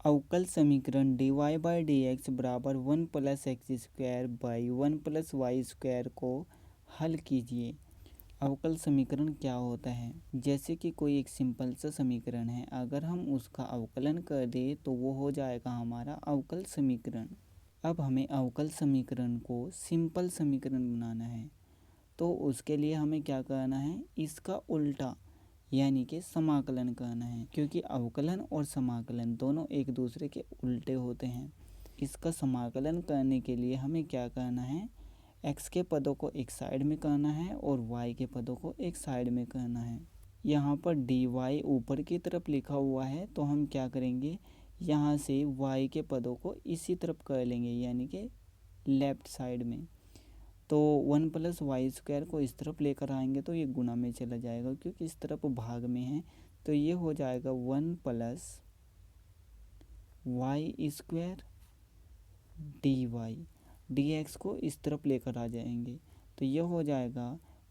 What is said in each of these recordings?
अवकल समीकरण dy by D X बराबर 1 plus x square by 1 plus Y square को हल कीजिए। अवकल समीकरण क्या होता है? जैसे कि कोई एक सिंपल सा समीकरण है, अगर हम उसका अवकलन कर दें तो वो हो जाएगा हमारा अवकल समीकरण। अब हमें अवकल समीकरण को सिंपल समीकरण बनाना है, तो उसके लिए हमें क्या करना है, इसका उल्टा यानी कि समाकलन करना है, क्योंकि अवकलन और समाकलन दोनों एक दूसरे के उल्टे होते हैं। इसका समाकलन करने के लिए हमें क्या करना है, x के पदों को एक साइड में करना है और y के पदों को एक साइड में करना है। यहाँ पर dy ऊपर की तरफ लिखा हुआ है, तो हम क्या करेंगे, यहाँ से y के पदों को इसी तरफ कर लेंगे यानी कि लेफ्ट साइड में। तो 1 प्लस वाई स्क्वायर को इस तरफ लेकर आएंगे तो ये गुणा में चला जाएगा, क्योंकि इस तरफ भाग में है, तो ये हो जाएगा 1 plus Y square D Y. D X को इस तरफ लेकर आ जाएंगे तो ये हो जाएगा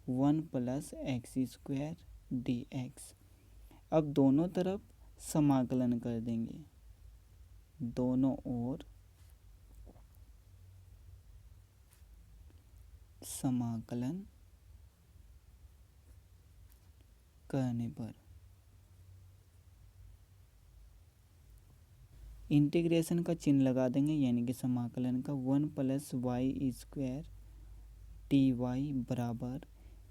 1 plus x square d x. अब दोनों तरफ समाकलन कर देंगे, दोनों ओर समाकलन करने पर इंटीग्रेशन का चिन्ह लगा देंगे, यानी कि समाकलन का 1 plus Y square t y बराबर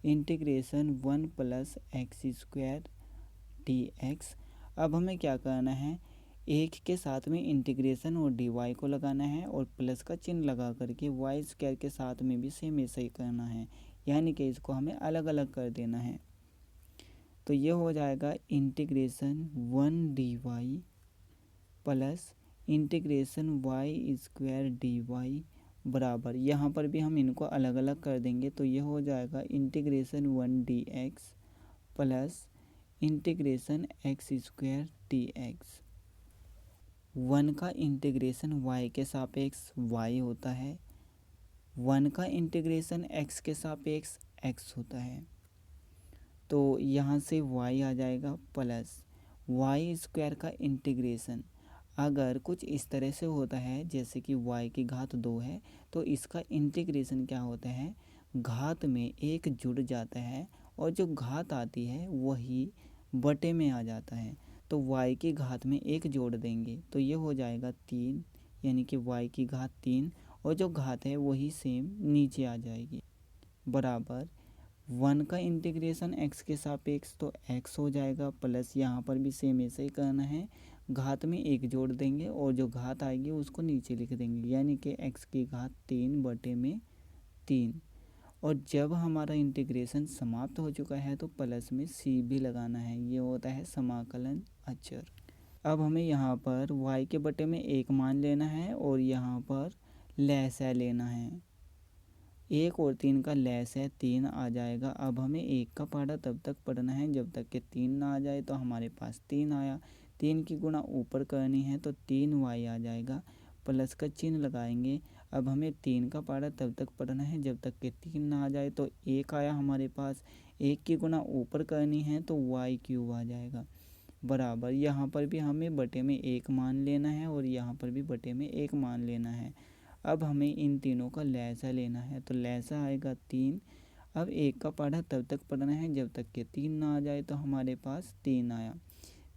integration 1 plus x square d x. अब हमें क्या करना है, एक के साथ में इंटीग्रेशन और डी वाई को लगाना है और प्लस का चिन्ह लगा करके वाई स्क्वायर के साथ में भी सेम ऐसा ही करना है, यानी कि इसको हमें अलग अलग कर देना है। तो ये हो जाएगा integration 1 D Y plus integration Y square D Y बराबर, यहाँ पर भी हम इनको अलग अलग कर देंगे, तो ये हो जाएगा integration 1 D x plus integration x square d x. 1 का इंटीग्रेशन y के सापेक्ष y होता है, 1 का इंटीग्रेशन x के सापेक्ष x होता है, तो यहाँ से y आ जाएगा प्लस वाई स्क्वायर का इंटीग्रेशन। अगर कुछ इस तरह से होता है जैसे कि y की घात 2 है, तो इसका इंटीग्रेशन क्या होता है, घात में एक जुड़ जाता है और जो घात आती है वही बटे में आ जाता है, तो y की घात में एक जोड़ देंगे तो ये हो जाएगा 3, यानी कि y की घात 3 और जो घात है वही सेम नीचे आ जाएगी बराबर 1 का इंटीग्रेशन x के सापेक्ष तो x हो जाएगा प्लस यहाँ पर भी सेम ऐसे ही करना है, घात में एक जोड़ देंगे और जो घात आएगी उसको नीचे लिख देंगे, यानी कि x की घात 3 बटे में 3। और जब हमारा इंटीग्रेशन समाप्त हो चुका है तो प्लस में c भी लगाना है, ये होता है समाकलन अचर। अब हमें यहाँ पर y के बटे में 1 मान लेना है और यहाँ पर लैसा लेना है, 1 और 3 का लैस है 3 आ जाएगा। अब हमें 1 का पहाड़ा तब तक पढ़ना है जब तक कि 3 ना आ जाए, तो हमारे पास 3 आया, 3 की गुणा ऊपर करनी है तो 3y आ जाएगा, प्लस का चिन्ह लगाएंगे। अब हमें 3 का पहाड़ा तब तक पढ़ना है जब तक कि 3 ना आ जाए, तो 1 आया हमारे पास, 1 की गुणा ऊपर करनी है तो y क्यूब आ जाएगा बराबर, यहाँ पर भी हमें बटे में 1 मान लेना है और यहाँ पर भी बटे में 1 मान लेना है। अब हमें इन तीनों का लैसा लेना है, तो लैसा आएगा 3। अब 1 का पहाड़ा तब तक पढ़ना है जब तक कि 3 ना आ जाए, तो हमारे पास 3 आया,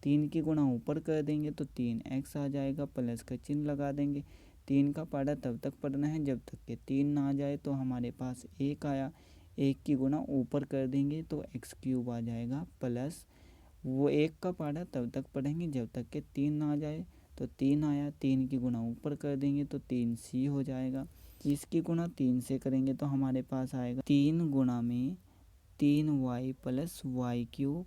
3 की गुणा ऊपर कर देंगे तो 3x आ जाएगा, प्लस का चिन्ह लगा देंगे। 3 का पहाड़ा तब तक पढ़ना है जब तक कि 3 ना आ जाए, तो हमारे पास 1 आया, 1 की गुणा ऊपर कर देंगे तो x क्यूब आ जाएगा, प्लस वो 1 का पहाड़ा तब तक पढ़ेंगे जब तक कि 3 ना आ जाए, तो 3 आया, 3 की गुणा ऊपर कर देंगे तो 3c हो जाएगा। इसकी गुणा 3 से करेंगे तो हमारे पास आएगा 3 गुणा में 3y प्लस वाई क्यूब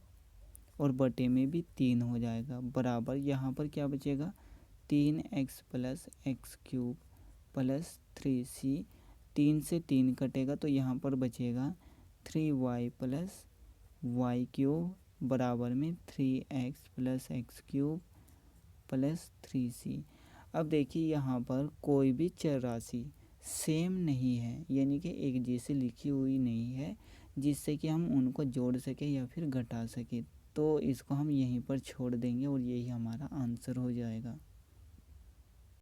और बटे में भी 3 हो जाएगा बराबर, यहाँ पर क्या बचेगा 3x plus x cube plus 3c, 3 से 3 कटेगा तो यहाँ पर बचेगा 3y प्लस वाई क्यूब बराबर में 3x plus x cube plus 3c। अब देखिए यहाँ पर कोई भी चर राशि सेम नहीं है, यानी कि एक जैसे लिखी हुई नहीं है जिससे कि हम उनको जोड़ सके या फिर घटा सके, तो इसको हम यहीं पर छोड़ देंगे और यही हमारा आंसर हो जाएगा।